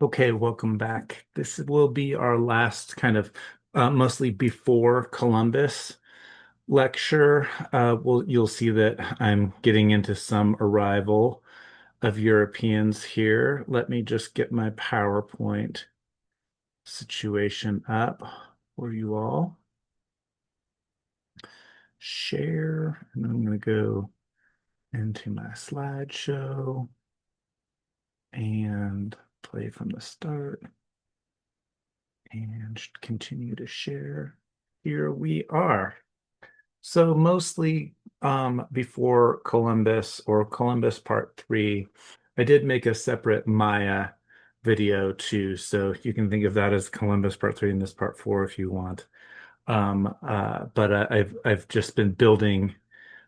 Okay, welcome back. This will be our last kind of mostly before Columbus lecture. You'll see that I'm getting into some arrival of Europeans here. Let me just get my PowerPoint situation up for you all. Share, and I'm going to go into my slideshow and play from the start and continue to share. Here we are. So mostly before Columbus or Columbus Part 3, I did make a separate Maya video too. So you can think of that as Columbus Part 3 and this Part 4 if you want. But I've just been building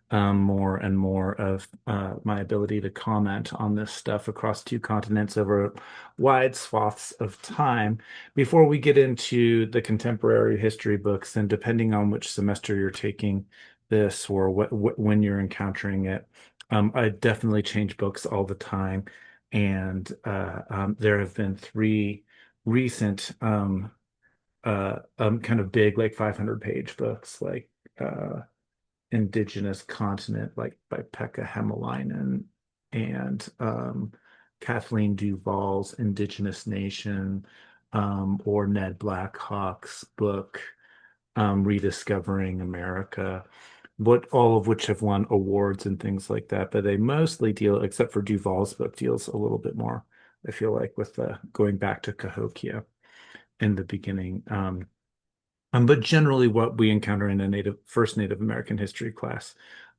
more and more of my ability to comment on this stuff across two continents over wide swaths of time. Before we get into the contemporary history books, and depending on which semester you're taking this or when you're encountering it, I definitely change books all the time. And there have been three recent kind of big, like 500-page books, like Indigenous Continent, like by Pekka Hämäläinen and Kathleen Duval's Indigenous Nation, or Ned Blackhawk's book, Rediscovering America, what all of which have won awards and things like that. But they mostly deal, except for Duval's book, deals a little bit more, I feel like, with the going back to Cahokia in the beginning. But generally, what we encounter in a first Native American history class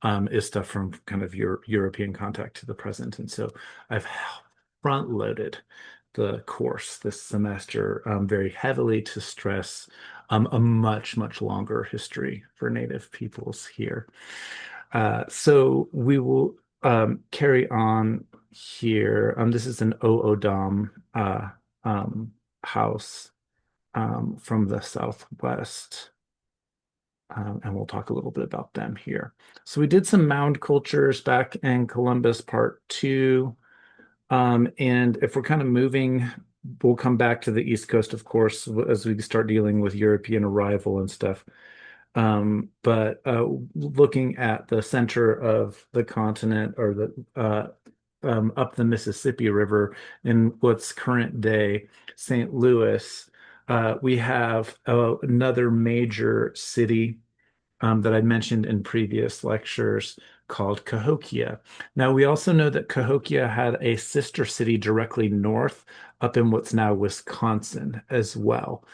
is stuff from kind of European contact to the present. And so I've front loaded the course this semester very heavily to stress a much longer history for Native peoples here. So we will carry on here. This is an O'odham house from the Southwest. And we'll talk a little bit about them here. So we did some mound cultures back in Columbus Part 2. And if we're kind of moving, we'll come back to the East Coast, of course, as we start dealing with European arrival and stuff. But looking at the center of the continent or up the Mississippi River in what's current day St. Louis, we have another major city that I mentioned in previous lectures called Cahokia. Now, we also know that Cahokia had a sister city directly north up in what's now Wisconsin as well.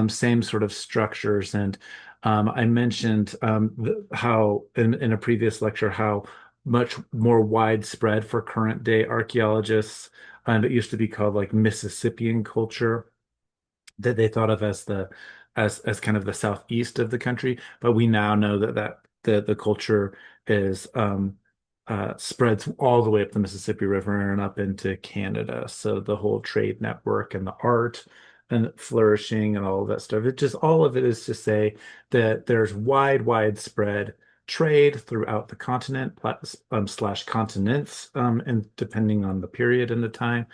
Same sort of structures. And I mentioned how in a previous lecture how much more widespread for current day archaeologists, and it used to be called like Mississippian culture that they thought of as the as kind of the southeast of the country, but we now know that the culture is spreads all the way up the Mississippi River and up into Canada. So the whole trade network and the art and flourishing and all of that stuff. It just all of it is to say that there's widespread trade throughout the continent slash continents, and depending on the period and the time,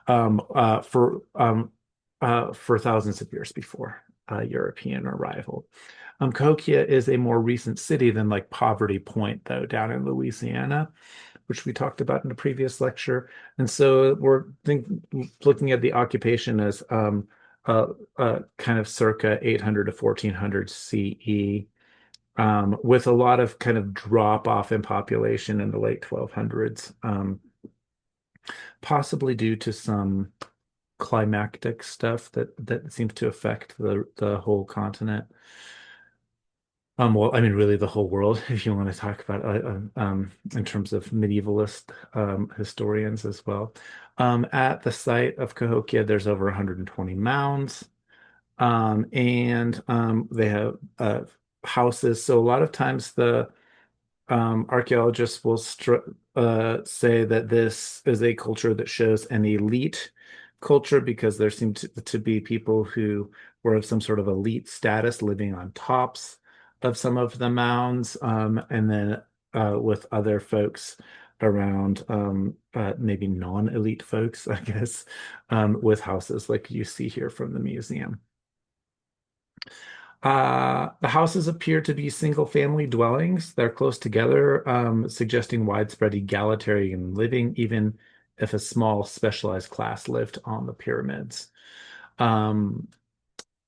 um, uh, for um, for thousands of years before European arrival. Cahokia is a more recent city than like Poverty Point, though, down in Louisiana, which we talked about in a previous lecture. And so looking at the occupation as kind of circa 800 to 1400 CE, with a lot of kind of drop off in population in the late 1200s, possibly due to some climactic stuff that seems to affect the whole continent. Well, I mean, really the whole world, if you want to talk about in terms of medievalist historians as well. At the site of Cahokia, there's over 120 mounds, and they have houses. So a lot of times the archaeologists will say that this is a culture that shows an elite culture because there seem to be people who were of some sort of elite status living on tops of some of the mounds, and then with other folks. around maybe non-elite folks, I guess, with houses like you see here from the museum. The houses appear to be single-family dwellings. They're close together, suggesting widespread egalitarian living, even if a small specialized class lived on the pyramids. Um,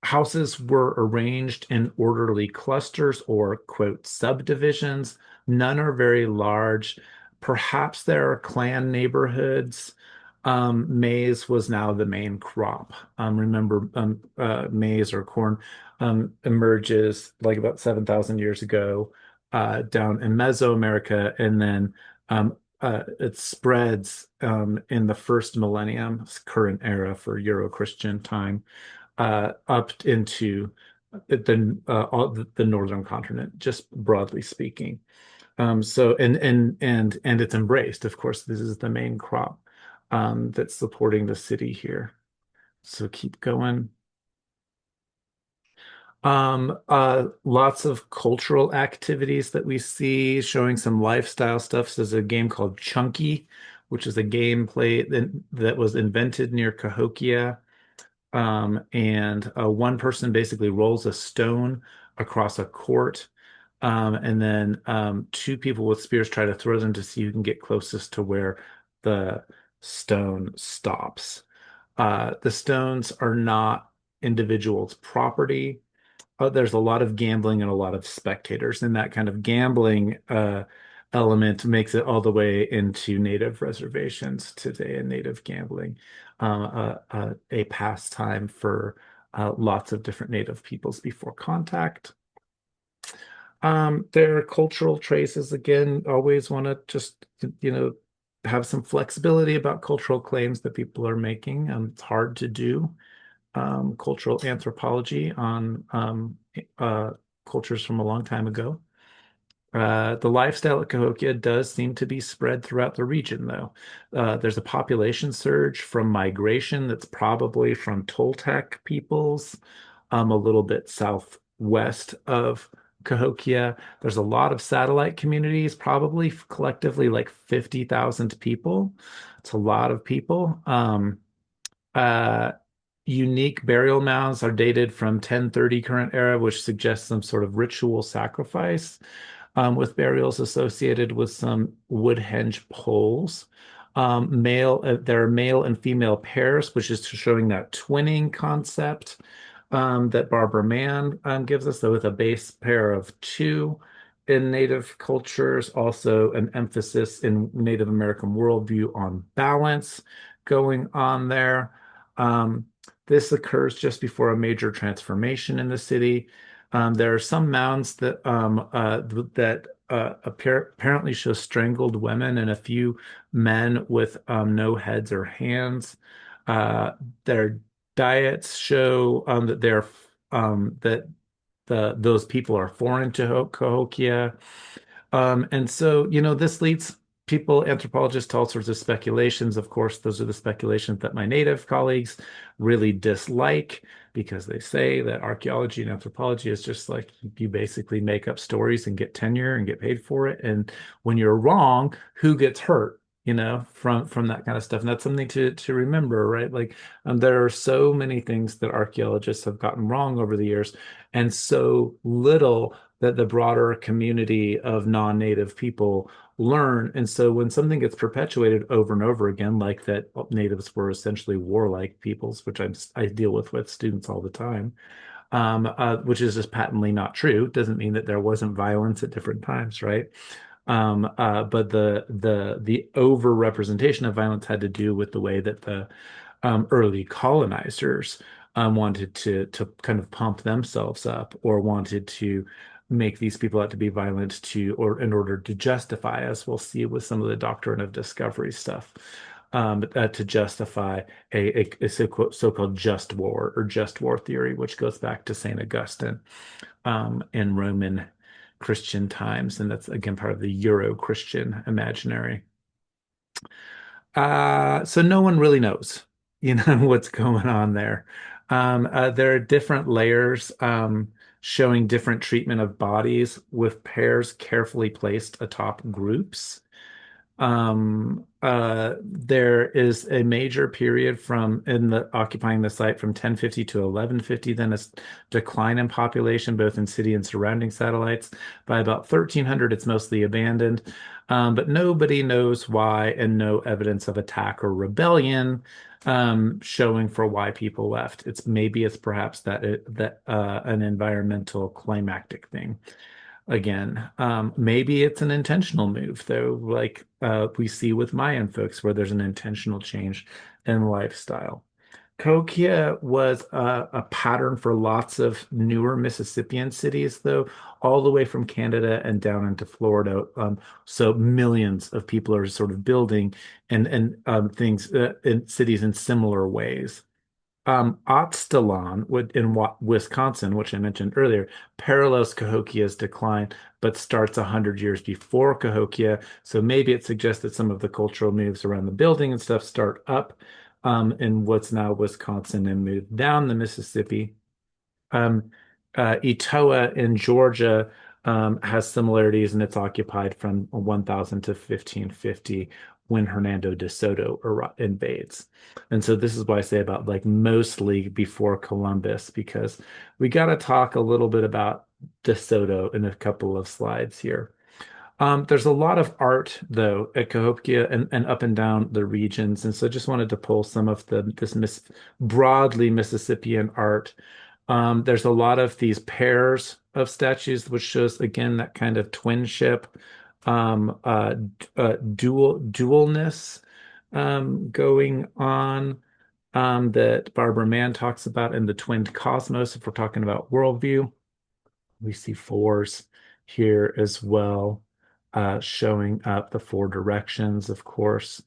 Houses were arranged in orderly clusters or, quote, subdivisions. None are very large. Perhaps there are clan neighborhoods. Maize was now the main crop. Remember, maize or corn emerges like about 7,000 years ago down in Mesoamerica, and then it spreads in the first millennium, current era for Euro-Christian time, up into the northern continent, just broadly speaking. So and it's embraced. Of course, this is the main crop that's supporting the city here. So keep going. Lots of cultural activities that we see, showing some lifestyle stuff. So there's a game called Chunky, which is a game play that was invented near Cahokia. And one person basically rolls a stone across a court, and then two people with spears try to throw them to see who can get closest to where the stone stops. The stones are not individuals' property. There's a lot of gambling and a lot of spectators, and that kind of gambling element makes it all the way into native reservations today, and native gambling, a pastime for lots of different native peoples before contact. Their cultural traces, again, always want to just, have some flexibility about cultural claims that people are making. It's hard to do cultural anthropology on cultures from a long time ago. The lifestyle at Cahokia does seem to be spread throughout the region, though. There's a population surge from migration that's probably from Toltec peoples, a little bit southwest of Cahokia. There's a lot of satellite communities, probably collectively like 50,000 people. It's a lot of people. Uh, Unique burial mounds are dated from 1030 current era, which suggests some sort of ritual sacrifice, with burials associated with some Woodhenge poles. There are male and female pairs, which is showing that twinning concept that Barbara Mann gives us, though with a base pair of two in Native cultures, also an emphasis in Native American worldview on balance going on there. Um, this occurs just before a major transformation in the city. There are some mounds that apparently show strangled women and a few men with no heads or hands. Their diets show that those people are foreign to Cahokia. And so, this leads people, anthropologists, to all sorts of speculations. Of course, those are the speculations that my native colleagues really dislike because they say that archaeology and anthropology is just like you basically make up stories and get tenure and get paid for it. And when you're wrong, who gets hurt? From that kind of stuff. And that's something to remember, right? Like, there are so many things that archaeologists have gotten wrong over the years, and so little that the broader community of non-native people learn. And so when something gets perpetuated over and over again, like that natives were essentially warlike peoples, which I deal with students all the time, which is just patently not true. Doesn't mean that there wasn't violence at different times, right? But the over representation of violence had to do with the way that the early colonizers wanted to kind of pump themselves up, or wanted to make these people out to be violent or in order to justify, as we'll see with some of the doctrine of discovery stuff, to justify a so-called just war or just war theory, which goes back to Saint Augustine in Roman Christian times, and that's again part of the Euro-Christian imaginary. So no one really knows, what's going on there. There are different layers showing different treatment of bodies with pairs carefully placed atop groups. There is a major period from in the occupying the site from 1050 to 1150, then a decline in population, both in city and surrounding satellites. By about 1300, it's mostly abandoned. But nobody knows why, and no evidence of attack or rebellion showing for why people left. It's perhaps that an environmental climactic thing again. Maybe it's an intentional move, though, like we see with Mayan folks, where there's an intentional change in lifestyle. Cahokia was a pattern for lots of newer Mississippian cities, though, all the way from Canada and down into Florida. So millions of people are sort of building and things in cities in similar ways. Ottstalon in Wisconsin, which I mentioned earlier, parallels Cahokia's decline, but starts 100 years before Cahokia. So maybe it suggests that some of the cultural moves around the building and stuff start up in what's now Wisconsin and move down the Mississippi. Um, Etowah in Georgia has similarities, and it's occupied from 1000 to 1550 when Hernando de Soto invades. And so this is why I say about like mostly before Columbus, because we got to talk a little bit about de Soto in a couple of slides here. There's a lot of art though at Cahokia and up and down the regions, and so just wanted to pull some of broadly Mississippian art. There's a lot of these pairs of statues, which shows again that kind of twinship, dualness going on that Barbara Mann talks about in the twinned cosmos. If we're talking about worldview, we see fours here as well, showing up the four directions, of course.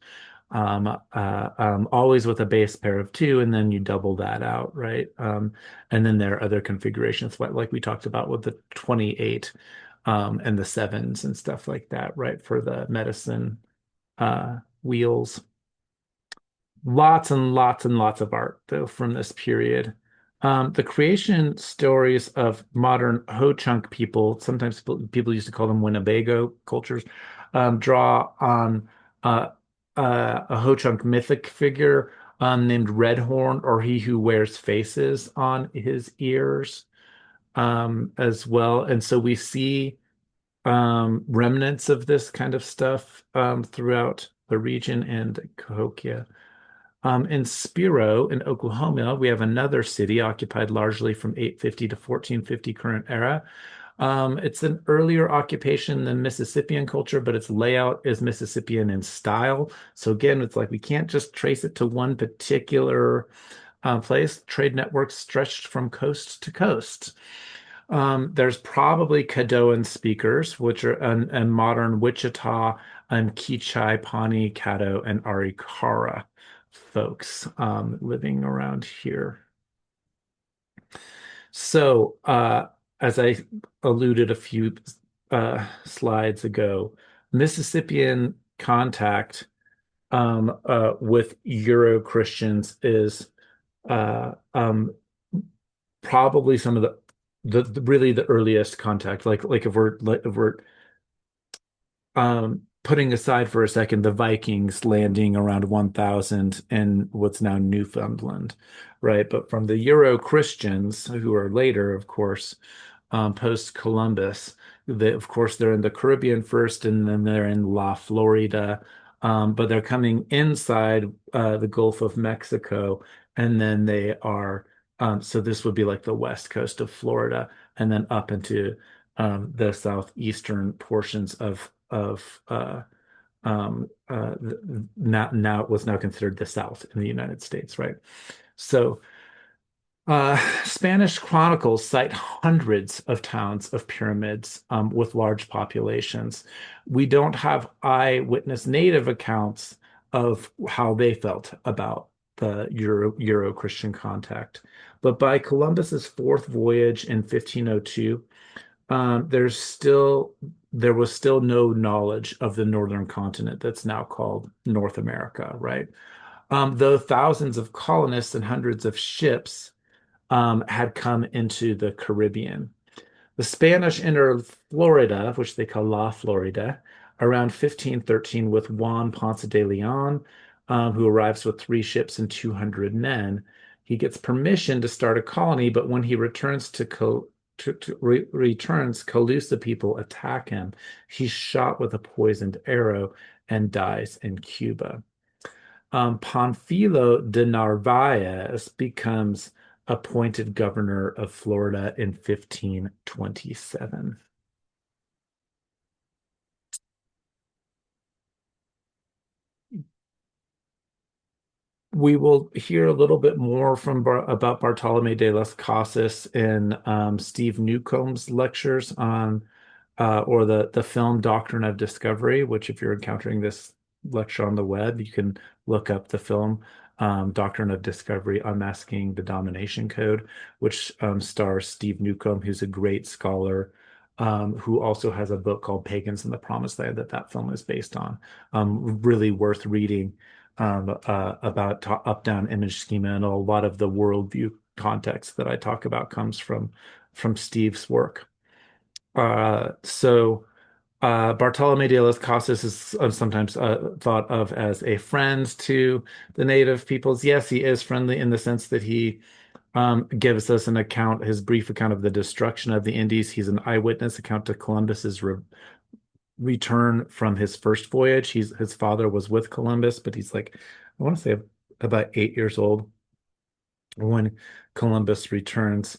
Always with a base pair of two, and then you double that out, right? And then there are other configurations, like we talked about with the 28 and the sevens and stuff like that, right? For the medicine wheels. Lots and lots and lots of art, though, from this period. The creation stories of modern Ho-Chunk people, sometimes people used to call them Winnebago cultures, draw on uh, a Ho-Chunk mythic figure named Redhorn, or he who wears faces on his ears as well. And so we see remnants of this kind of stuff throughout the region and Cahokia. In Spiro in Oklahoma, we have another city occupied largely from 850 to 1450 current era. It's an earlier occupation than Mississippian culture, but its layout is Mississippian in style. So again, it's like we can't just trace it to one particular place. Trade networks stretched from coast to coast. There's probably Caddoan speakers, which are and modern Wichita and Keachai, Pawnee, Caddo, and Arikara folks living around here. So, as I alluded a few slides ago, Mississippian contact with Euro Christians is uh, um, probably some of the really the earliest contact. Like if we're putting aside for a second the Vikings landing around 1000 in what's now Newfoundland, right? But from the Euro Christians, who are later, of course, post Columbus, of course, they're in the Caribbean first, and then they're in La Florida. But they're coming inside the Gulf of Mexico, and then they are. So this would be like the west coast of Florida, and then up into the southeastern portions of now what's now considered the South in the United States, right? So Spanish chronicles cite hundreds of towns of pyramids with large populations. We don't have eyewitness native accounts of how they felt about the Euro-Christian contact. But by Columbus's fourth voyage in 1502, there was still no knowledge of the northern continent that's now called North America, right? Though thousands of colonists and hundreds of ships had come into the Caribbean. The Spanish entered Florida, which they call La Florida, around 1513 with Juan Ponce de Leon, who arrives with three ships and 200 men. He gets permission to start a colony, but when he returns returns, Calusa people attack him. He's shot with a poisoned arrow and dies in Cuba. Panfilo de Narvaez becomes appointed governor of Florida in 1527. We will hear a little bit more from about Bartolome de las Casas in Steve Newcomb's lectures on, or the film Doctrine of Discovery, which if you're encountering this lecture on the web, you can look up the film Doctrine of Discovery, Unmasking the Domination Code, which stars Steve Newcomb, who's a great scholar, who also has a book called Pagans in the Promised Land that film is based on. Really worth reading about up-down image schema, and a lot of the worldview context that I talk about comes from Steve's work. Bartolome de las Casas is sometimes thought of as a friend to the native peoples. Yes, he is friendly in the sense that he gives us an account, his brief account of the destruction of the Indies. He's an eyewitness account to Columbus's return from his first voyage. His father was with Columbus, but he's like, I want to say about 8 years old when Columbus returns.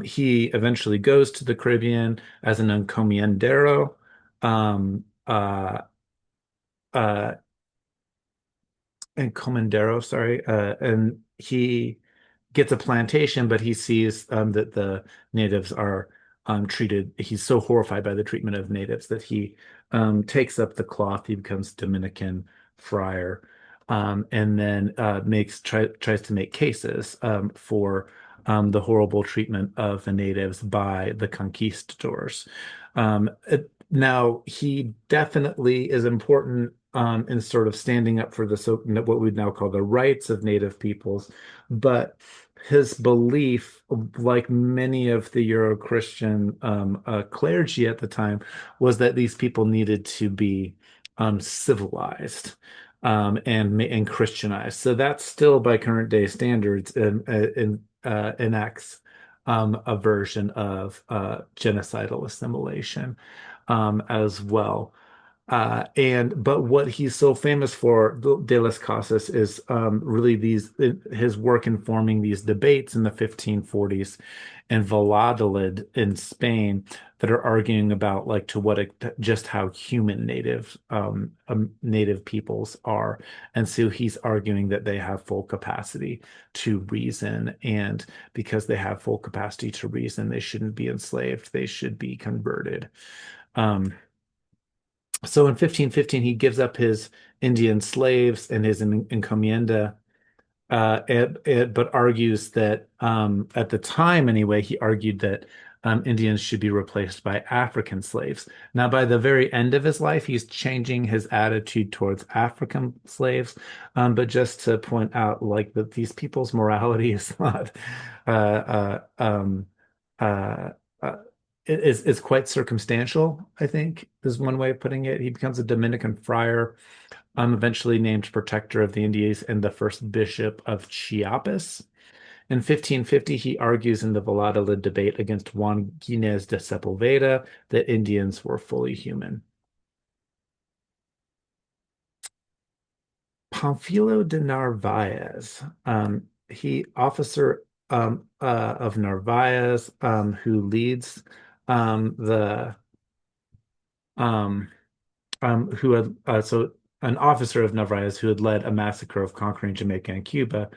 He eventually goes to the Caribbean as an encomendero, um, uh, uh, sorry, and he gets a plantation, but he sees that the natives are treated. He's so horrified by the treatment of natives that he takes up the cloth. He becomes Dominican friar, and then tries to make cases for the horrible treatment of the natives by the conquistadors. Now, he definitely is important in sort of standing up for what we'd now call the rights of Native peoples, but his belief, like many of the Euro-Christian clergy at the time, was that these people needed to be civilized and Christianized. So that's still, by current day standards, enacts a version of genocidal assimilation as well. But what he's so famous for, De las Casas, is really his work informing these debates in the 1540s in Valladolid in Spain that are arguing about like just how human native peoples are. And so he's arguing that they have full capacity to reason, and because they have full capacity to reason, they shouldn't be enslaved, they should be converted. Um, so in 1515, he gives up his Indian slaves and his encomienda, but argues that at the time anyway, he argued that Indians should be replaced by African slaves. Now, by the very end of his life, he's changing his attitude towards African slaves. But just to point out, like that these people's morality is not uh, uh, um, uh, uh, is quite circumstantial, I think, is one way of putting it. He becomes a Dominican friar, eventually named protector of the Indies and the first bishop of Chiapas. In 1550, he argues in the Valladolid debate against Juan Gines de Sepulveda that Indians were fully human. Pamphilo de Narvaez, he officer of Narvaez, who leads the um, who had so an officer of Narvaez who had led a massacre of conquering Jamaica and Cuba.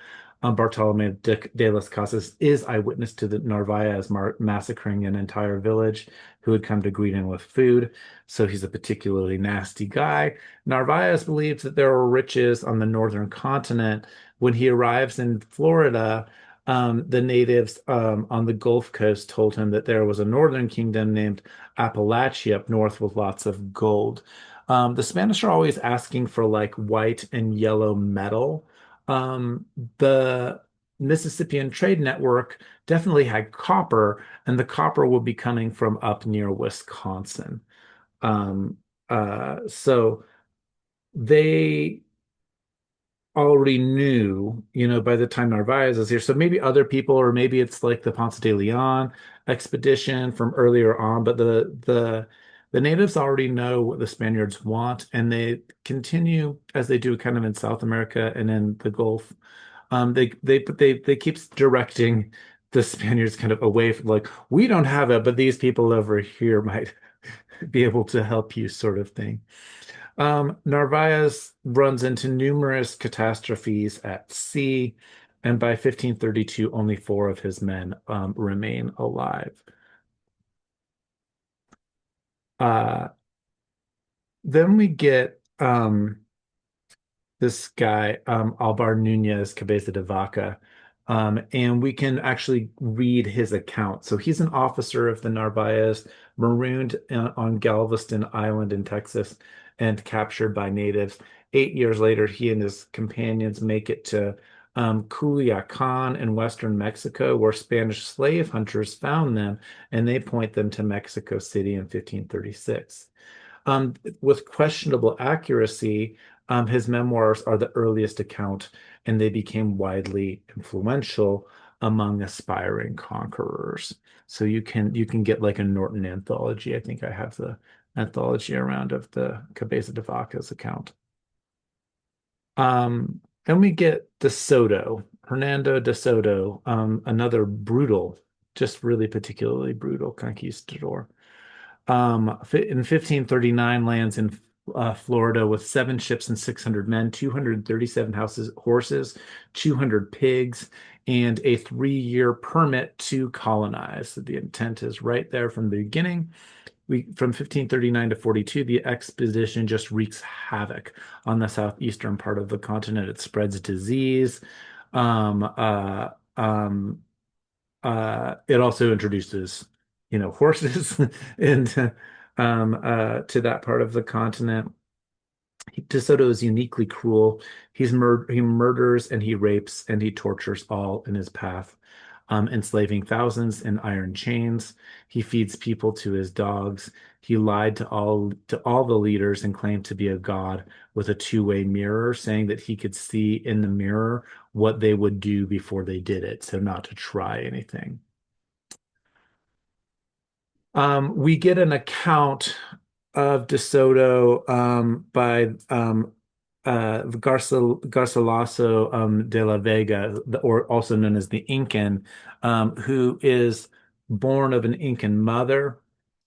Bartolome de las Casas is eyewitness to the Narvaez massacring an entire village who had come to greet him with food. So he's a particularly nasty guy. Narvaez believes that there are riches on the northern continent. When he arrives in Florida, the natives on the Gulf Coast told him that there was a northern kingdom named Appalachia up north with lots of gold. The Spanish are always asking for like white and yellow metal. The Mississippian trade network definitely had copper, and the copper would be coming from up near Wisconsin. Um, So they already knew, by the time Narvaez is here. So maybe other people, or maybe it's like the Ponce de Leon expedition from earlier on, but the natives already know what the Spaniards want, and they continue as they do kind of in South America and in the Gulf. They keep directing the Spaniards kind of away from like, we don't have it, but these people over here might be able to help you, sort of thing. Narvaez runs into numerous catastrophes at sea, and by 1532, only four of his men remain alive. Uh, then we get this guy, Alvar Nunez Cabeza de Vaca. And we can actually read his account. So he's an officer of the Narvaez, marooned on Galveston Island in Texas and captured by natives. 8 years later, he and his companions make it to Culiacan in western Mexico, where Spanish slave hunters found them, and they point them to Mexico City in 1536. With questionable accuracy, his memoirs are the earliest account, and they became widely influential among aspiring conquerors. So you can get like a Norton anthology. I think I have the anthology around of the Cabeza de Vaca's account. Then we get De Soto, Hernando de Soto, another brutal, just really particularly brutal conquistador. In 1539, lands in Florida with seven ships and 600 men, 237 horses, 200 pigs, and a 3-year permit to colonize. The intent is right there from the beginning. From 1539 to 42, the expedition just wreaks havoc on the southeastern part of the continent. It spreads disease. Um, uh, um, it also introduces, horses and to that part of the continent. DeSoto is uniquely cruel. He murders and he rapes and he tortures all in his path, enslaving thousands in iron chains. He feeds people to his dogs. He lied to all the leaders and claimed to be a god with a two-way mirror, saying that he could see in the mirror what they would do before they did it, so not to try anything. We get an account of DeSoto by Garcilaso de la Vega, or also known as the Incan, who is born of an Incan mother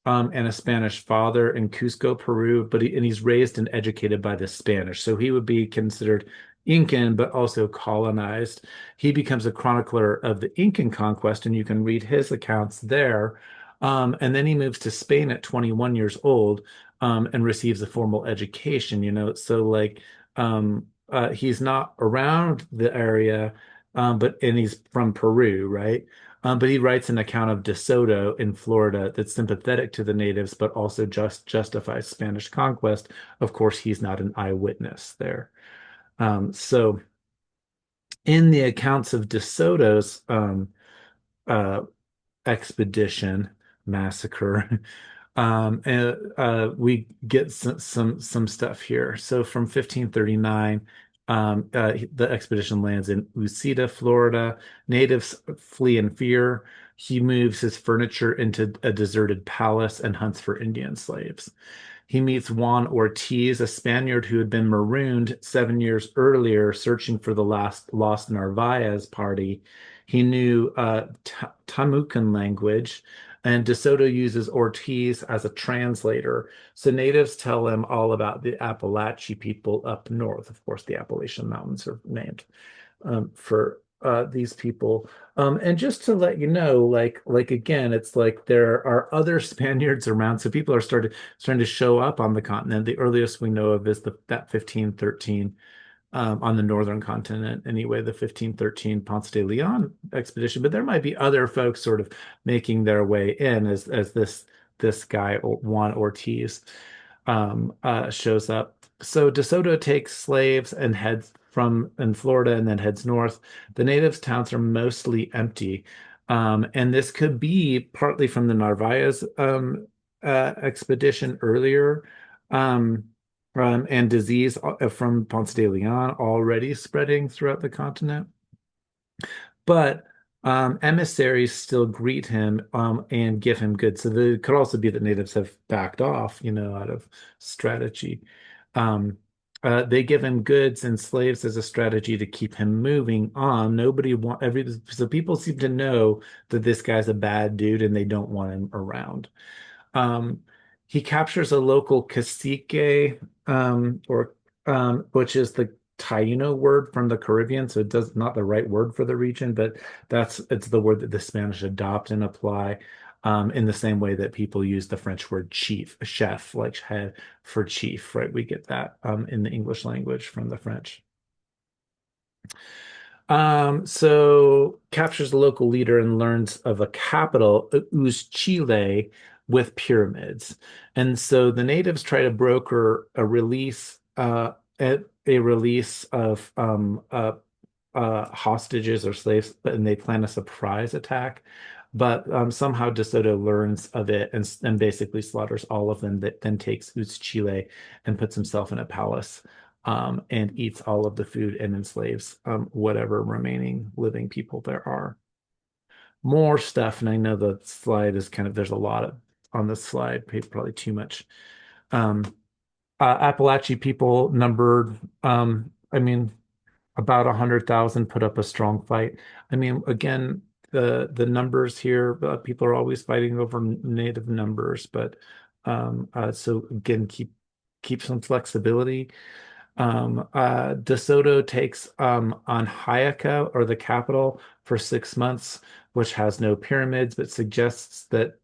and a Spanish father in Cusco, Peru, and he's raised and educated by the Spanish. So he would be considered Incan, but also colonized. He becomes a chronicler of the Incan conquest, and you can read his accounts there. And then he moves to Spain at 21 years old, and receives a formal education, So like he's not around the area, and he's from Peru, right? But he writes an account of De Soto in Florida that's sympathetic to the natives, but also just justifies Spanish conquest. Of course, he's not an eyewitness there. So in the accounts of De Soto's uh, expedition massacre. And we get some stuff here. So from 1539, the expedition lands in Ucita, Florida. Natives flee in fear. He moves his furniture into a deserted palace and hunts for Indian slaves. He meets Juan Ortiz, a Spaniard who had been marooned 7 years earlier, searching for the last lost Narvaez party. He knew Tamucan language, and De Soto uses Ortiz as a translator. So natives tell him all about the Appalachee people up north. Of course, the Appalachian Mountains are named for these people. And just to let you know, like again, it's like there are other Spaniards around, so people are starting to show up on the continent. The earliest we know of is that 1513 on the northern continent, anyway, the 1513 Ponce de Leon expedition. But there might be other folks sort of making their way in as this guy Juan Ortiz shows up. So DeSoto takes slaves and heads from in Florida and then heads north. The natives' towns are mostly empty. And this could be partly from the Narvaez expedition earlier. Um, and disease from Ponce de Leon already spreading throughout the continent. But emissaries still greet him and give him goods. So it could also be that natives have backed off, out of strategy. Um, they give him goods and slaves as a strategy to keep him moving on. So people seem to know that this guy's a bad dude and they don't want him around. Um, he captures a local cacique, or which is the Taino word from the Caribbean. So it does not the right word for the region, but it's the word that the Spanish adopt and apply, in the same way that people use the French word chef, like head for chief, right? We get that in the English language from the French. So captures the local leader and learns of a capital, Chile, with pyramids. And so the natives try to broker a release of hostages or slaves, and they plan a surprise attack. But somehow DeSoto learns of it and basically slaughters all of them. That then takes Chile and puts himself in a palace, and eats all of the food and enslaves whatever remaining living people there are. More stuff, and I know the slide is there's a lot on this slide, probably too much. Um, Appalachian people numbered, I mean, about 100,000 put up a strong fight. I mean, again, the numbers here, people are always fighting over native numbers, but so again, keep some flexibility. DeSoto takes on Hayaka, or the capital, for 6 months, which has no pyramids, but suggests that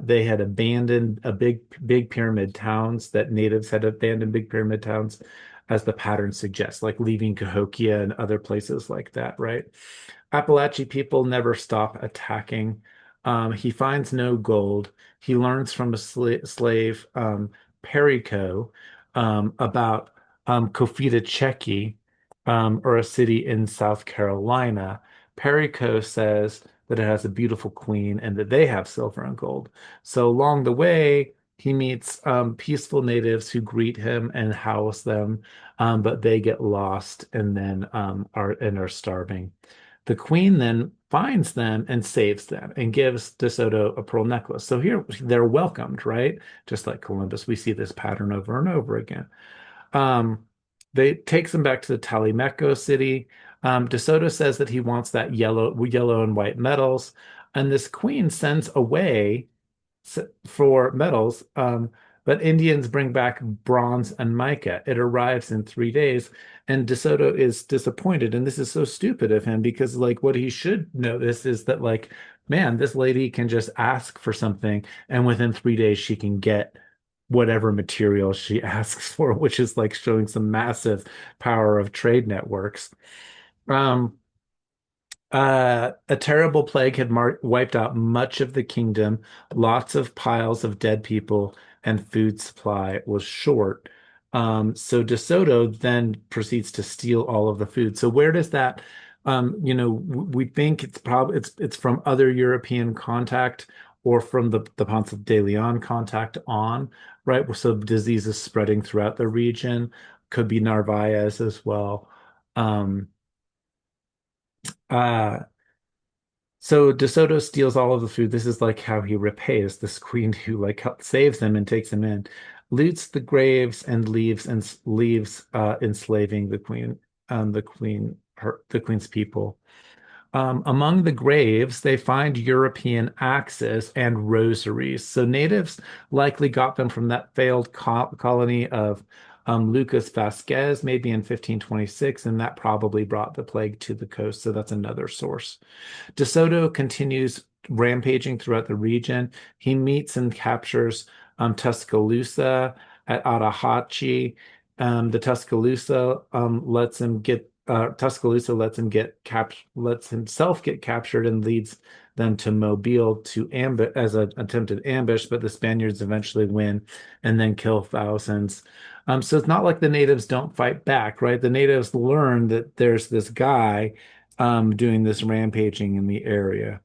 they had abandoned big pyramid towns, that natives had abandoned big pyramid towns, as the pattern suggests, like leaving Cahokia and other places like that, right? Appalachian people never stop attacking. He finds no gold. He learns from a slave, Perico, about Cofita or a city in South Carolina. Perico says that it has a beautiful queen and that they have silver and gold. So along the way, he meets peaceful natives who greet him and house them, but they get lost and then are starving. The queen then finds them and saves them and gives DeSoto a pearl necklace. So here they're welcomed, right? Just like Columbus, we see this pattern over and over again. Um, they takes them back to the Talimeco city. DeSoto says that he wants that yellow and white metals, and this queen sends away for metals. But Indians bring back bronze and mica. It arrives in 3 days, and DeSoto is disappointed. And this is so stupid of him, because like what he should notice is that, like, man, this lady can just ask for something, and within 3 days she can get whatever material she asks for, which is like showing some massive power of trade networks. Um, a terrible plague had wiped out much of the kingdom. Lots of piles of dead people, and food supply was short. So DeSoto then proceeds to steal all of the food. So where does that, we think it's from other European contact, or from the Ponce de Leon contact on, right? So disease is spreading throughout the region. Could be Narvaez as well. Um, uh, so DeSoto steals all of the food. This is like how he repays this queen who like saves him and takes him in, loots the graves, and leaves enslaving the queen's people. Among the graves, they find European axes and rosaries. So natives likely got them from that failed colony of Lucas Vasquez, maybe in 1526, and that probably brought the plague to the coast. So that's another source. DeSoto continues rampaging throughout the region. He meets and captures Tuscaloosa at Atahachi. The Tuscaloosa Tuscaloosa lets himself get captured, and leads them to Mobile to ambush as an attempted ambush, but the Spaniards eventually win and then kill thousands. So it's not like the natives don't fight back, right? The natives learn that there's this guy doing this rampaging in the area.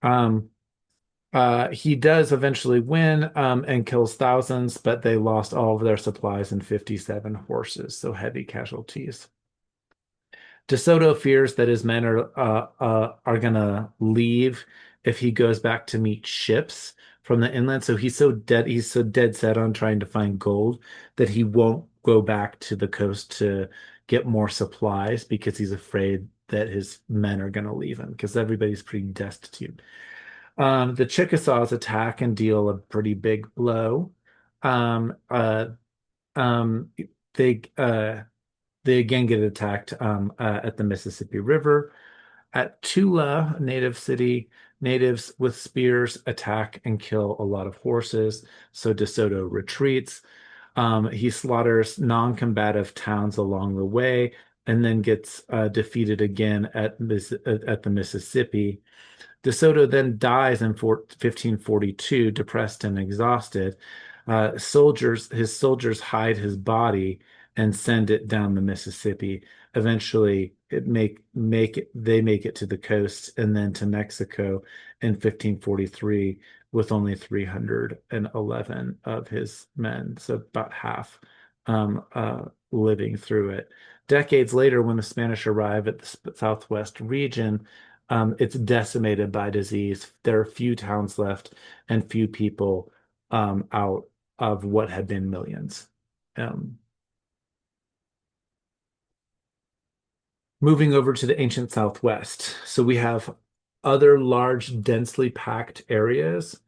Um, He does eventually win and kills thousands, but they lost all of their supplies and 57 horses, so heavy casualties. DeSoto fears that his men are gonna leave if he goes back to meet ships from the inland. So he's so dead set on trying to find gold that he won't go back to the coast to get more supplies because he's afraid that his men are gonna leave him because everybody's pretty destitute. The Chickasaws attack and deal a pretty big blow. Um, uh, um, they they again get attacked at the Mississippi River. At Tula, a native city, natives with spears attack and kill a lot of horses. So DeSoto retreats. He slaughters non-combative towns along the way and then gets defeated again at the Mississippi. DeSoto then dies in 1542, depressed and exhausted. His soldiers hide his body and send it down the Mississippi. Eventually, they make it to the coast and then to Mexico in 1543 with only 311 of his men, so about half living through it. Decades later, when the Spanish arrive at the Southwest region, it's decimated by disease. There are few towns left and few people out of what had been millions. Um, Moving over to the ancient Southwest. So we have other large, densely packed areas.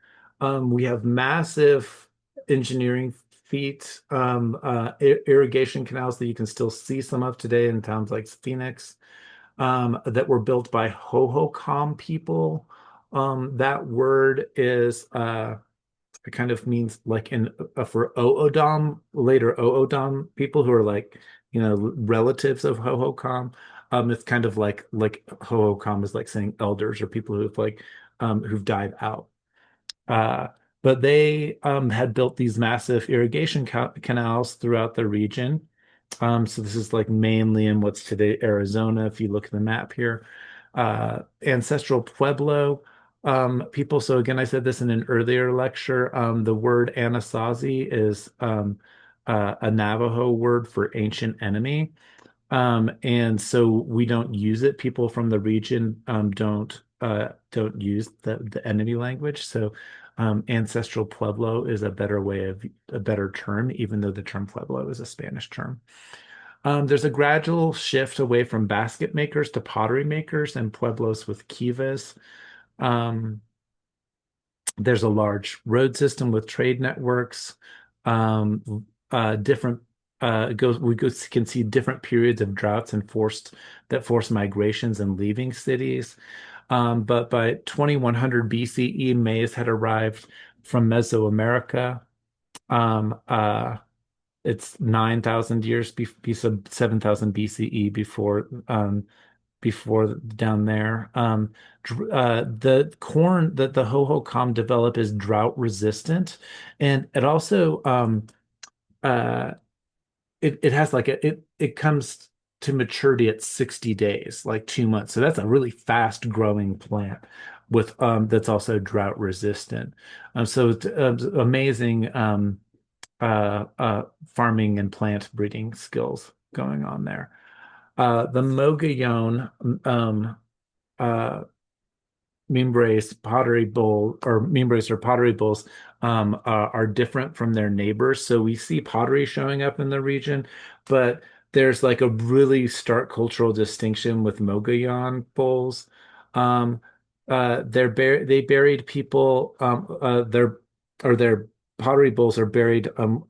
We have massive engineering feats, irrigation canals that you can still see some of today in towns like Phoenix, that were built by Hohokam people. That word is it kind of means like in for Oodom, later Oodom people who are like, relatives of Hohokam. It's kind of like Hohokam is like saying elders or people who've who've died out. Uh, but they had built these massive irrigation canals throughout the region. So this is like mainly in what's today Arizona, if you look at the map here. Ancestral Pueblo people. So again, I said this in an earlier lecture. The word Anasazi is a Navajo word for ancient enemy. And so we don't use it. People from the region don't use the enemy language. So ancestral Pueblo is a better term, even though the term Pueblo is a Spanish term. There's a gradual shift away from basket makers to pottery makers and pueblos with kivas. Um, there's a large road system with trade networks. Different goes we go, can see different periods of droughts and forced migrations and leaving cities. But by 2100 BCE, maize had arrived from Mesoamerica. Um, uh, it's 9,000 years, 7,000 BCE before down there. The corn that the Hohokam develop is drought resistant, and it also uh, it has like it comes to maturity at 60 days, like 2 months. So that's a really fast growing plant with that's also drought resistant. So it's amazing farming and plant breeding skills going on there. The Mogollon uh, Mimbres pottery bowl or Mimbres or pottery bowls are different from their neighbors. So we see pottery showing up in the region, but there's like a really stark cultural distinction with Mogollon bowls. Um, they buried people their pottery bowls are buried on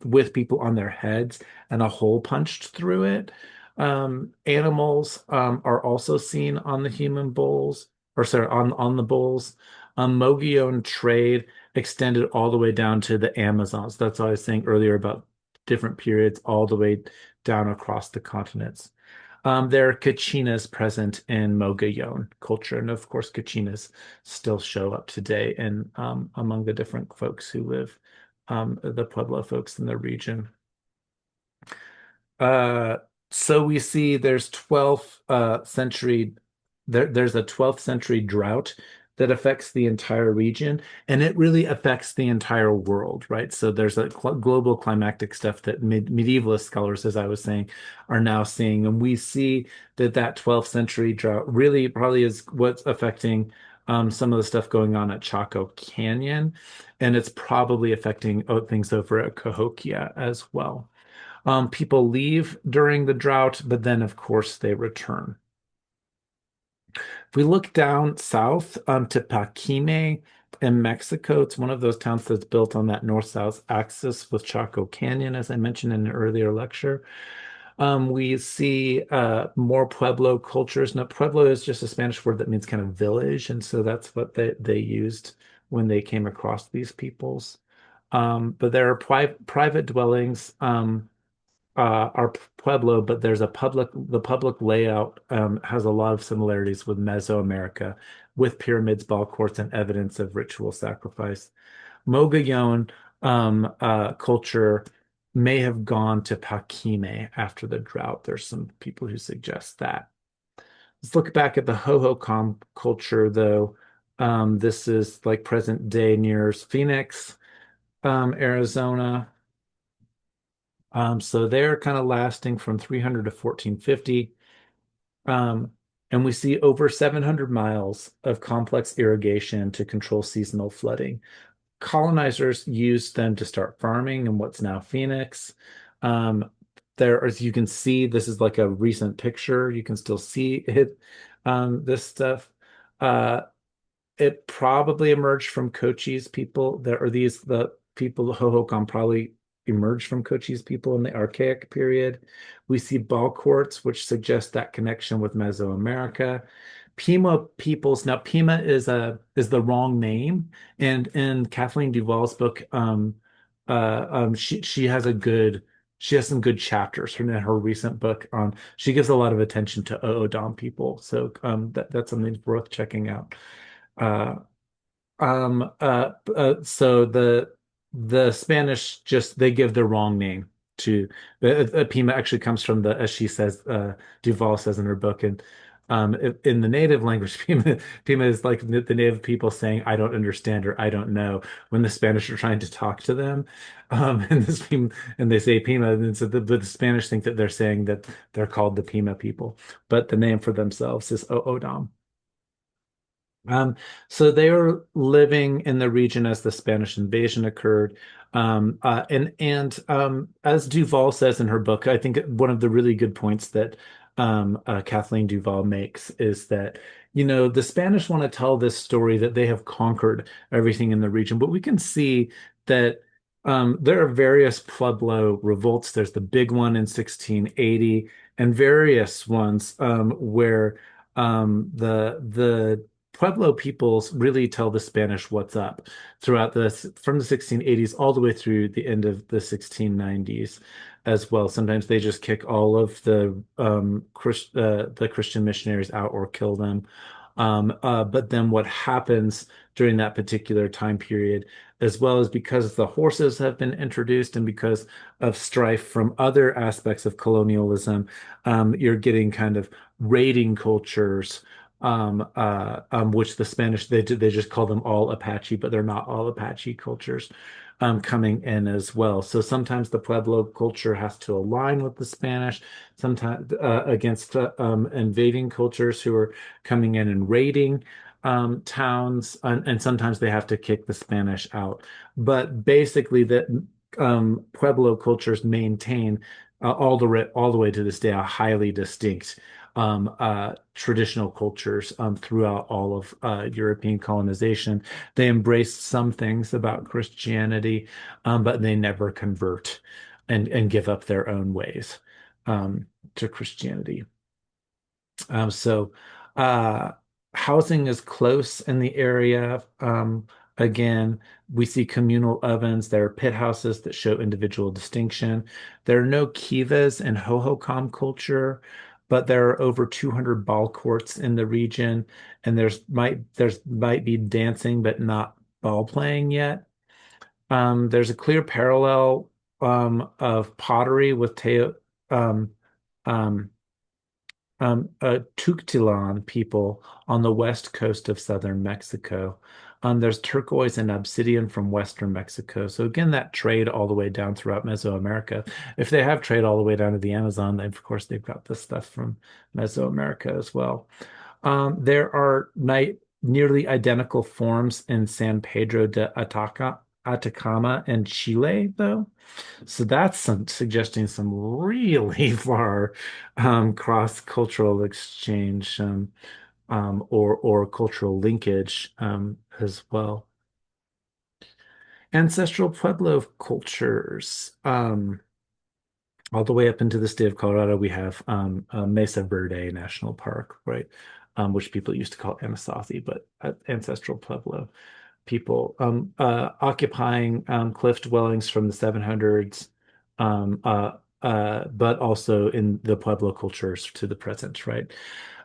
with people on their heads and a hole punched through it. Animals are also seen on the human bowls, or sorry, on the bowls. Mogollon trade extended all the way down to the Amazons. That's what I was saying earlier about different periods, all the way down across the continents. There are Kachinas present in Mogollon culture, and of course, Kachinas still show up today and among the different folks who live, the Pueblo folks in the region. Uh, so we see there's 12th century there's a 12th century drought that affects the entire region, and it really affects the entire world, right? So there's a global climactic stuff that medievalist scholars, as I was saying, are now seeing, and we see that that 12th century drought really probably is what's affecting some of the stuff going on at Chaco Canyon, and it's probably affecting things over at Cahokia as well. People leave during the drought, but then, of course, they return. If we look down south to Paquime in Mexico, it's one of those towns that's built on that north-south axis with Chaco Canyon, as I mentioned in an earlier lecture. We see more Pueblo cultures. Now, Pueblo is just a Spanish word that means kind of village, and so that's what they used when they came across these peoples. But there are private dwellings. Our Pueblo, but the public layout has a lot of similarities with Mesoamerica, with pyramids, ball courts, and evidence of ritual sacrifice. Mogollon culture may have gone to Paquime after the drought. There's some people who suggest that. Let's look back at the Hohokam culture, though. This is like present day near Phoenix, Arizona. So they're kind of lasting from 300 to 1450. Um, and we see over 700 miles of complex irrigation to control seasonal flooding. Colonizers used them to start farming in what's now Phoenix. Um, there, as you can see, this is like a recent picture. You can still see it, this stuff. Uh, it probably emerged from Cochise people. There are the people, Hohokam probably emerged from Cochise people in the Archaic period. We see ball courts, which suggest that connection with Mesoamerica. Pima peoples. Now, Pima is the wrong name, and in Kathleen Duval's book, she has some good chapters in her recent book on. She gives a lot of attention to O'odham people, so that's something worth checking out. Uh, so the Spanish just they give the wrong name to Pima actually comes from the as she says Duval says in her book and in the native language Pima is like the native people saying I don't understand or I don't know when the Spanish are trying to talk to them and this Pima, and they say Pima and so the Spanish think that they're saying that they're called the Pima people but the name for themselves is O'odham. Um, so they were living in the region as the Spanish invasion occurred. As Duval says in her book, I think one of the really good points that Kathleen Duval makes is that, you know, the Spanish want to tell this story that they have conquered everything in the region, but we can see that there are various Pueblo revolts. There's the big one in 1680 and various ones where the Pueblo peoples really tell the Spanish what's up throughout this from the 1680s all the way through the end of the 1690s as well. Sometimes they just kick all of the Christian missionaries out or kill them. But then what happens during that particular time period, as well as because the horses have been introduced and because of strife from other aspects of colonialism, you're getting kind of raiding cultures which the Spanish they just call them all Apache, but they're not all Apache cultures coming in as well. So sometimes the Pueblo culture has to align with the Spanish, sometimes against invading cultures who are coming in and raiding towns, and sometimes they have to kick the Spanish out. But basically, the Pueblo cultures maintain all the way to this day a highly distinct traditional cultures throughout all of European colonization. They embrace some things about Christianity, but they never convert and give up their own ways to Christianity. So uh, housing is close in the area. Again, we see communal ovens. There are pit houses that show individual distinction. There are no kivas in Hohokam culture, but there are over 200 ball courts in the region, and there's might be dancing, but not ball playing yet. There's a clear parallel of pottery with Teo, um, um, Tuctilan people on the west coast of southern Mexico. There's turquoise and obsidian from western Mexico. So again, that trade all the way down throughout Mesoamerica. If they have trade all the way down to the Amazon, then of course they've got this stuff from Mesoamerica as well. There are nearly identical forms in San Pedro de Atacama and Chile, though. So that's suggesting some really far cross-cultural exchange or cultural linkage as well. Ancestral Pueblo cultures. All the way up into the state of Colorado, we have Mesa Verde National Park, right? Which people used to call Anasazi, but Ancestral Pueblo people occupying cliff dwellings from the 700s, but also in the Pueblo cultures to the present, right?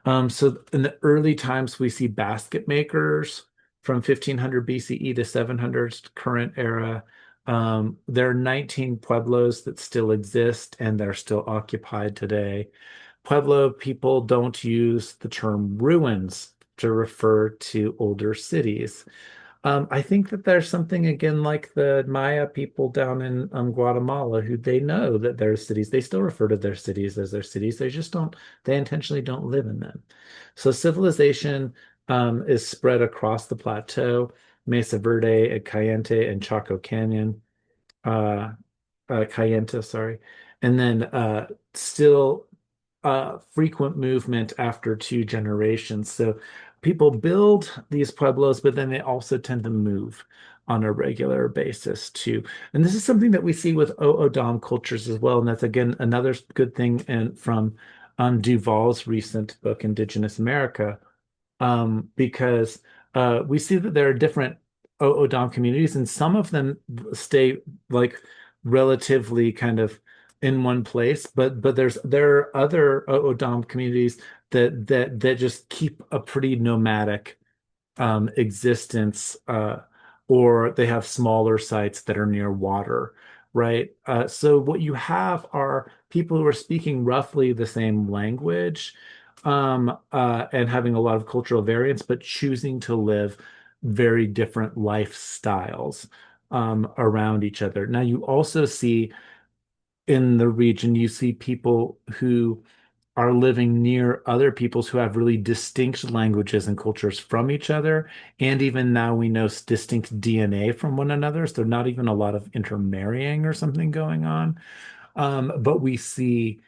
So in the early times, we see basket makers from 1500 BCE to 700 current era. There are 19 pueblos that still exist and they're still occupied today. Pueblo people don't use the term ruins to refer to older cities. I think that there's something again like the Maya people down in Guatemala who they know that their cities, they still refer to their cities as their cities. They just don't, they intentionally don't live in them. So civilization is spread across the plateau, Mesa Verde, Cayente, and Chaco Canyon, uh, Cayenta, sorry. And then still frequent movement after two generations. So people build these pueblos, but then they also tend to move on a regular basis too. And this is something that we see with O'odham cultures as well. And that's again another good thing and from Duval's recent book, Indigenous America, because we see that there are different O'odham communities, and some of them stay like relatively kind of in one place, but there are other O'odham communities that just keep a pretty nomadic existence, or they have smaller sites that are near water, right? So what you have are people who are speaking roughly the same language, and having a lot of cultural variance, but choosing to live very different lifestyles around each other. Now, you also see in the region, you see people who are living near other peoples who have really distinct languages and cultures from each other. And even now we know distinct DNA from one another. So not even a lot of intermarrying or something going on. But we see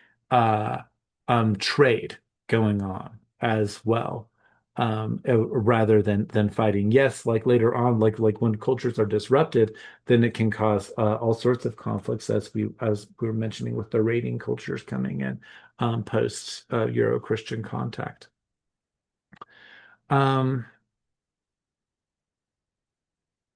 trade going on as well, rather than fighting. Yes, like later on, like when cultures are disrupted, then it can cause all sorts of conflicts, as we were mentioning with the raiding cultures coming in post Euro-Christian contact. Um,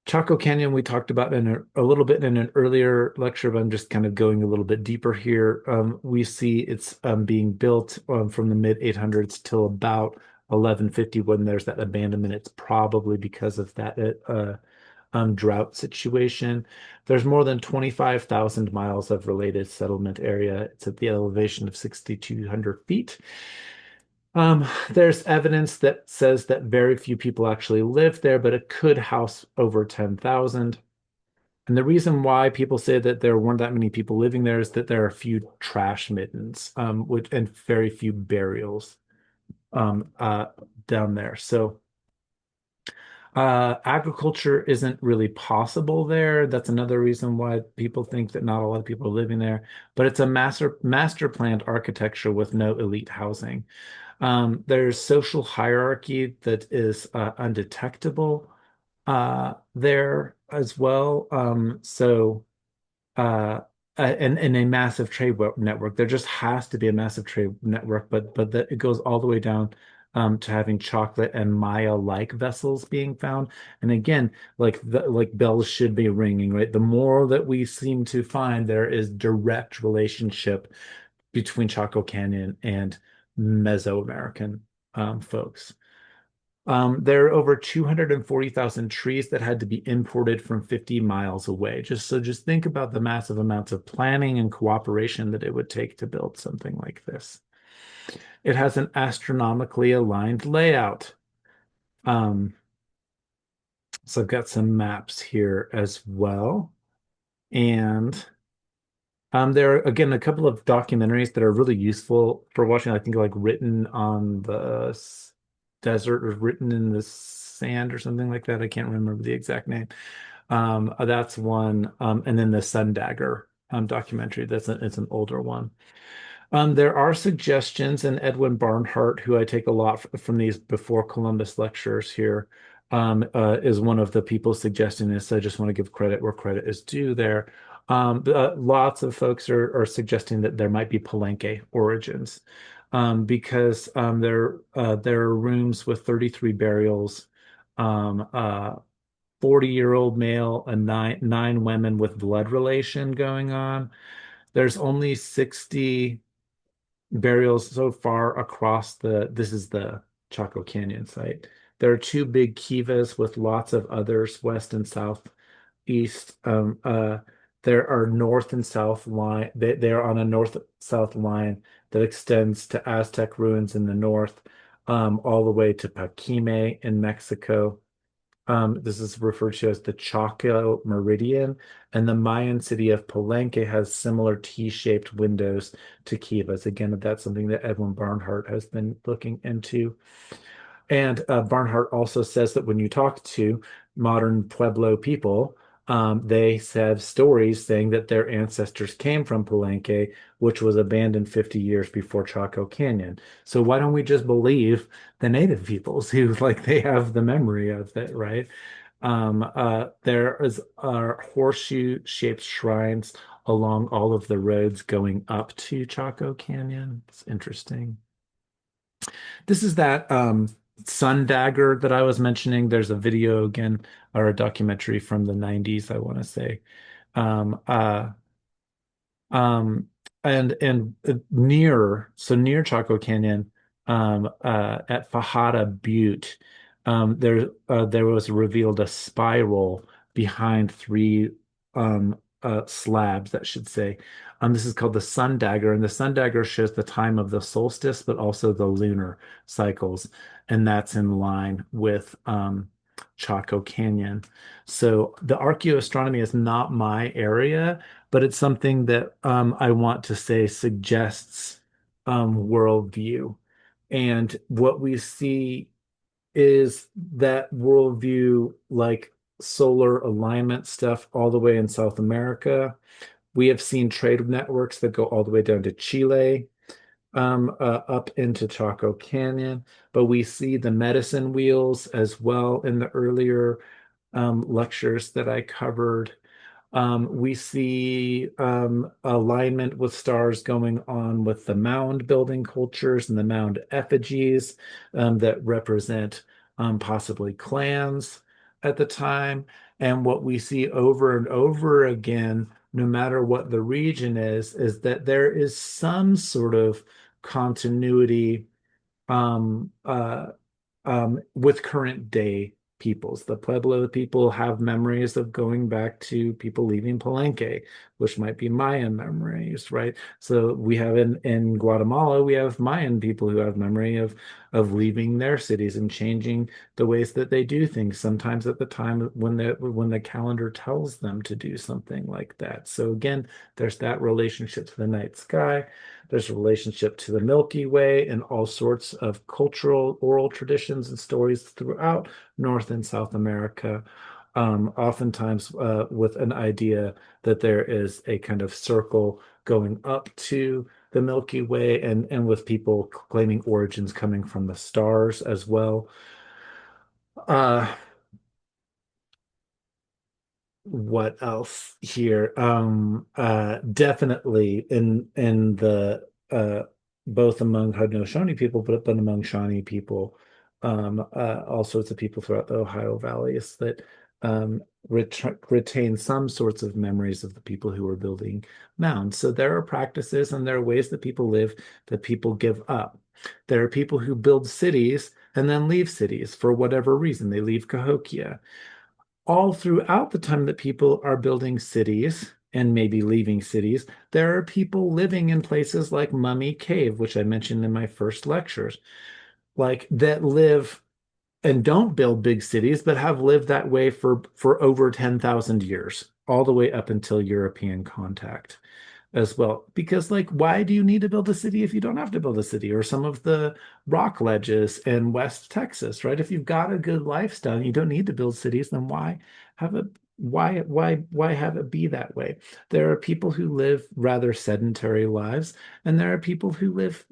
Chaco Canyon, we talked about in a little bit in an earlier lecture, but I'm just kind of going a little bit deeper here. We see it's being built from the mid 800s till about 1150 when there's that abandonment. It's probably because of that drought situation. There's more than 25,000 miles of related settlement area. It's at the elevation of 6,200 feet. There's evidence that says that very few people actually live there, but it could house over 10,000. And the reason why people say that there weren't that many people living there is that there are a few trash middens, and very few burials um, uh, down there. So agriculture isn't really possible there. That's another reason why people think that not a lot of people are living there. But it's a master planned architecture with no elite housing. There's social hierarchy that is undetectable there as well. Uh, and a massive network. There just has to be a massive trade network, but it goes all the way down to having chocolate and Maya-like vessels being found. And again, like bells should be ringing, right? The more that we seem to find, there is direct relationship between Chaco Canyon and Mesoamerican folks. There are over 240,000 trees that had to be imported from 50 miles away. Just think about the massive amounts of planning and cooperation that it would take to build something like this. It has an astronomically aligned layout. Um, so I've got some maps here as well. And there are, again, a couple of documentaries that are really useful for watching. I think like Written on the Desert or Written in the Sand or something like that. I can't remember the exact name. That's one. And then the Sun Dagger documentary. It's an older one. There are suggestions, and Edwin Barnhart, who I take a lot from these before Columbus lectures here, is one of the people suggesting this. So I just want to give credit where credit is due there. Lots of folks are suggesting that there might be Palenque origins, because there are rooms with 33 burials, 40-year-old male, and nine women with blood relation going on. There's only 60 burials so far across this is the Chaco Canyon site. There are two big kivas with lots of others west and south east. There are north and south line. They're on a north-south line that extends to Aztec ruins in the north, all the way to Paquime in Mexico. This is referred to as the Chaco Meridian, and the Mayan city of Palenque has similar T-shaped windows to Kivas. Again, that's something that Edwin Barnhart has been looking into. And Barnhart also says that when you talk to modern Pueblo people, they have stories saying that their ancestors came from Palenque, which was abandoned 50 years before Chaco Canyon. So why don't we just believe the native peoples who like they have the memory of it, right? There is are horseshoe-shaped shrines along all of the roads going up to Chaco Canyon. It's interesting. This is that Sun Dagger that I was mentioning. There's a video again, or a documentary from the 90s, I want to say. Um, uh, um, and near Chaco Canyon, at Fajada Butte, there was revealed a spiral behind three slabs, that should say. This is called the Sun Dagger, and the Sun Dagger shows the time of the solstice, but also the lunar cycles, and that's in line with Chaco Canyon. So the archaeoastronomy is not my area, but it's something that I want to say suggests worldview. And what we see is that worldview, like solar alignment stuff, all the way in South America. We have seen trade networks that go all the way down to Chile, up into Chaco Canyon, but we see the medicine wheels as well in the earlier lectures that I covered. We see alignment with stars going on with the mound building cultures and the mound effigies that represent possibly clans at the time. And what we see over and over again, no matter what the region is that there is some sort of continuity um, uh, with current day peoples. The Pueblo people have memories of going back to people leaving Palenque, which might be Mayan memories, right? So we have in Guatemala, we have Mayan people who have memory of leaving their cities and changing the ways that they do things, sometimes at the time when the calendar tells them to do something like that. So again, there's that relationship to the night sky. There's a relationship to the Milky Way and all sorts of cultural oral traditions and stories throughout North and South America. Oftentimes with an idea that there is a kind of circle going up to the Milky Way, and with people claiming origins coming from the stars as well. Uh, what else here? Definitely in the both among Haudenosaunee people, but among Shawnee people, all sorts of people throughout the Ohio valleys that retain some sorts of memories of the people who were building mounds. So there are practices and there are ways that people live that people give up. There are people who build cities and then leave cities for whatever reason. They leave Cahokia all throughout the time that people are building cities. and maybe leaving cities. There are people living in places like Mummy Cave, which I mentioned in my first lectures, like that live and don't build big cities, but have lived that way for over 10,000 years, all the way up until European contact as well. Because, like, why do you need to build a city if you don't have to build a city? Or some of the rock ledges in West Texas, right? If you've got a good lifestyle and you don't need to build cities, then have it why have it be that way? There are people who live rather sedentary lives, and there are people who live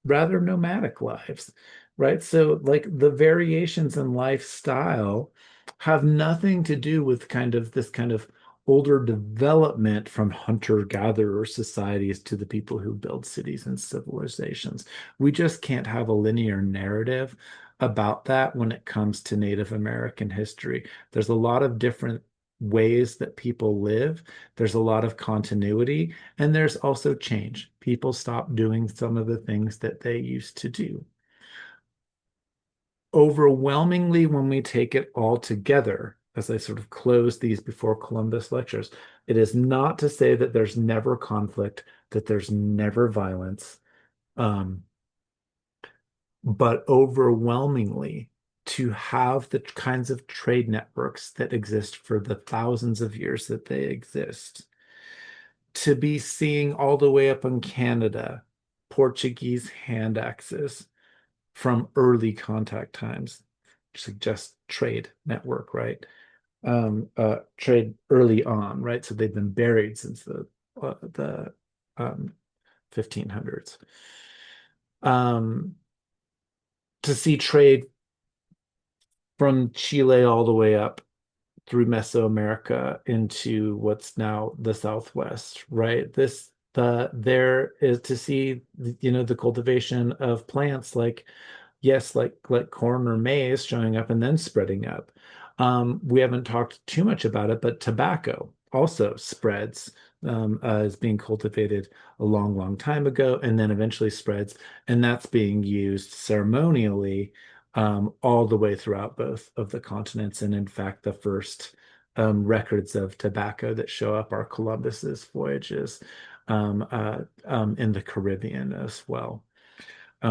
rather nomadic lives, right? So, like, the variations in lifestyle have nothing to do with kind of this kind of older development from hunter-gatherer societies to the people who build cities and civilizations. We just can't have a linear narrative about that when it comes to Native American history. There's a lot of different ways that people live. There's a lot of continuity, and there's also change. People stop doing some of the things that they used to do. Overwhelmingly, when we take it all together, as I sort of close these before Columbus lectures, it is not to say that there's never conflict, that there's never violence, um, but overwhelmingly, to have the kinds of trade networks that exist for the thousands of years that they exist, to be seeing all the way up in Canada Portuguese hand axes from early contact times suggest trade network, right? Trade early on, right? So they've been buried since the 1500s. Um, to see trade from Chile all the way up through Mesoamerica into what's now the Southwest, right? There is to see, the cultivation of plants like, yes, like corn or maize showing up and then spreading up. We haven't talked too much about it, but tobacco also spreads, is being cultivated a long, long time ago, and then eventually spreads, and that's being used ceremonially, all the way throughout both of the continents. And in fact, the first records of tobacco that show up are Columbus's voyages, in the Caribbean as well.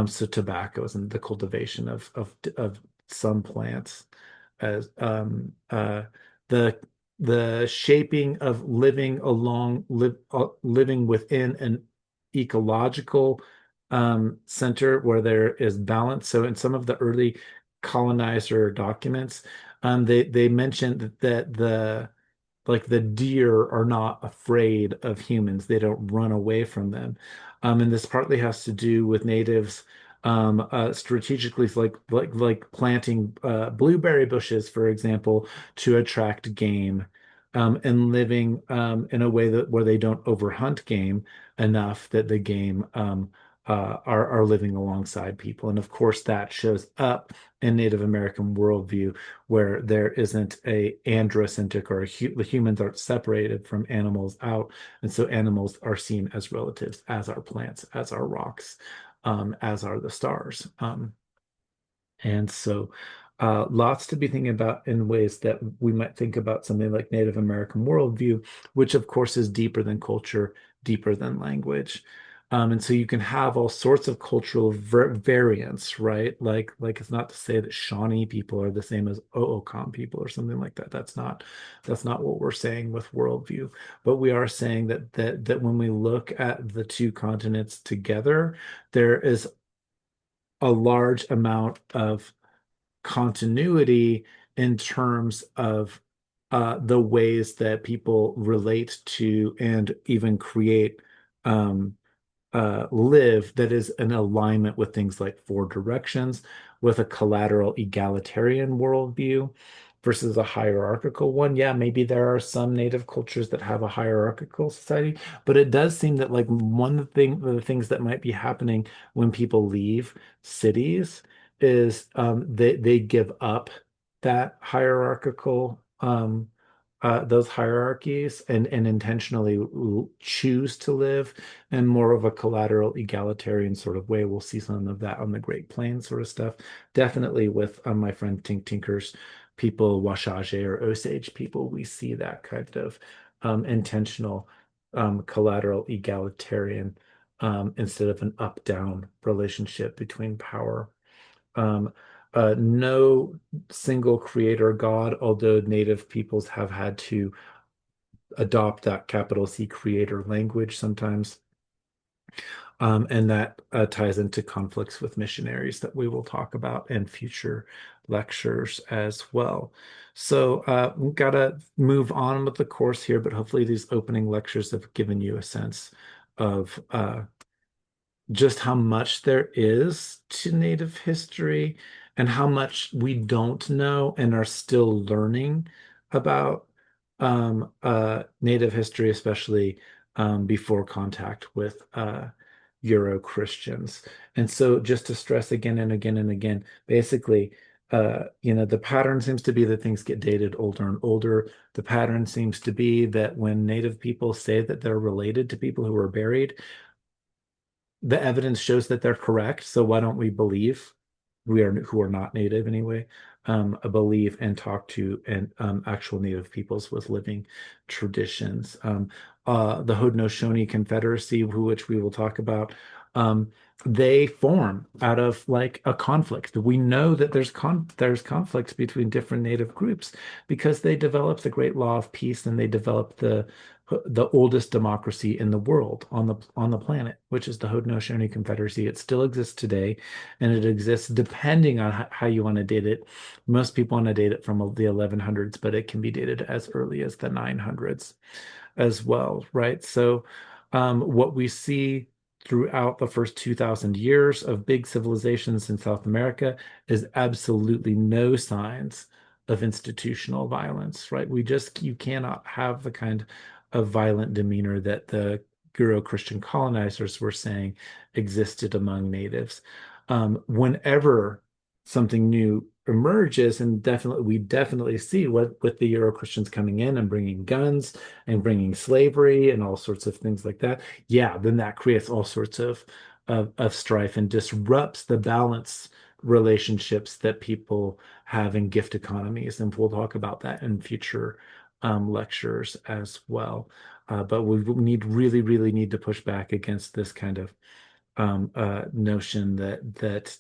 So tobacco is in the cultivation of some plants, as the the shaping of living within an ecological center where there is balance. So in some of the early colonizer documents, they mentioned that the deer are not afraid of humans. They don't run away from them. And this partly has to do with natives strategically, like planting blueberry bushes, for example, to attract game, and living in a way that where they don't overhunt game enough that the game are living alongside people. And of course, that shows up in Native American worldview where there isn't a androcentric or the humans aren't separated from animals out, and so animals are seen as relatives, as are plants, as are rocks, as are the stars. And so, lots to be thinking about in ways that we might think about something like Native American worldview, which of course is deeper than culture, deeper than language. And so you can have all sorts of cultural variants, right? Like it's not to say that Shawnee people are the same as Hohokam people or something like that. That's not what we're saying with worldview. But we are saying that when we look at the two continents together, there is a large amount of continuity in terms of the ways that people relate to and even create, live, that is in alignment with things like four directions, with a collateral egalitarian worldview versus a hierarchical one. Yeah, maybe there are some native cultures that have a hierarchical society, but it does seem that, like, one of the things that might be happening when people leave cities is, they give up that hierarchical, those hierarchies, and intentionally choose to live in more of a collateral egalitarian sort of way. We'll see some of that on the Great Plains sort of stuff. Definitely with, my friend Tink Tinker's people, Washaje or Osage people, we see that kind of intentional, collateral, egalitarian, instead of an up-down relationship between power. Um, no single creator God, although native peoples have had to adopt that capital C creator language sometimes. And that ties into conflicts with missionaries that we will talk about in future lectures as well. So we've got to move on with the course here, but hopefully these opening lectures have given you a sense of just how much there is to Native history and how much we don't know and are still learning about Native history, especially before contact with Euro Christians. And so, just to stress again and again and again, basically, the pattern seems to be that things get dated older and older. The pattern seems to be that when Native people say that they're related to people who were buried, the evidence shows that they're correct. So why don't we believe we are who are not native anyway, believe and talk to and actual native peoples with living traditions. The Haudenosaunee Confederacy, which we will talk about, they form out of like a conflict. We know that there's conflicts between different native groups because they developed the Great Law of Peace and they developed the oldest democracy in the world on the planet, which is the Haudenosaunee Confederacy. It still exists today, and it exists depending on how you want to date it. Most people want to date it from the 1100s, but it can be dated as early as the 900s as well, right? So, what we see throughout the first 2,000 years of big civilizations in South America is absolutely no signs of institutional violence, right? You cannot have the kind of violent demeanor that the Euro-Christian colonizers were saying existed among natives. Whenever something new emerges, and we definitely see what with the Euro-Christians coming in and bringing guns and bringing slavery and all sorts of things like that, yeah, then that creates all sorts of strife and disrupts the balance relationships that people have in gift economies. And we'll talk about that in future lectures as well. But we really need to push back against this kind of notion that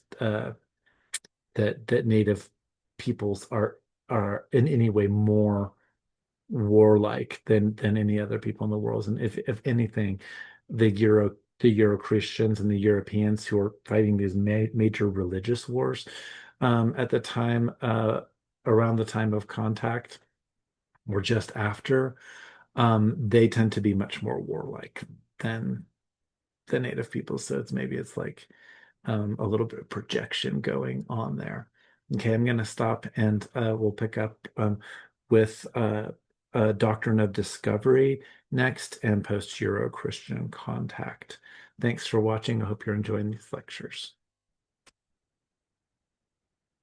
native peoples are in any way more warlike than any other people in the world. And if anything, the Euro Christians and the Europeans who are fighting these major religious wars at the time around the time of contact or just after, they tend to be much more warlike than the native people. So it's like a little bit of projection going on there. Okay, I'm going to stop and we'll pick up with Doctrine of Discovery next and post-Euro Christian contact. Thanks for watching. I hope you're enjoying these lectures.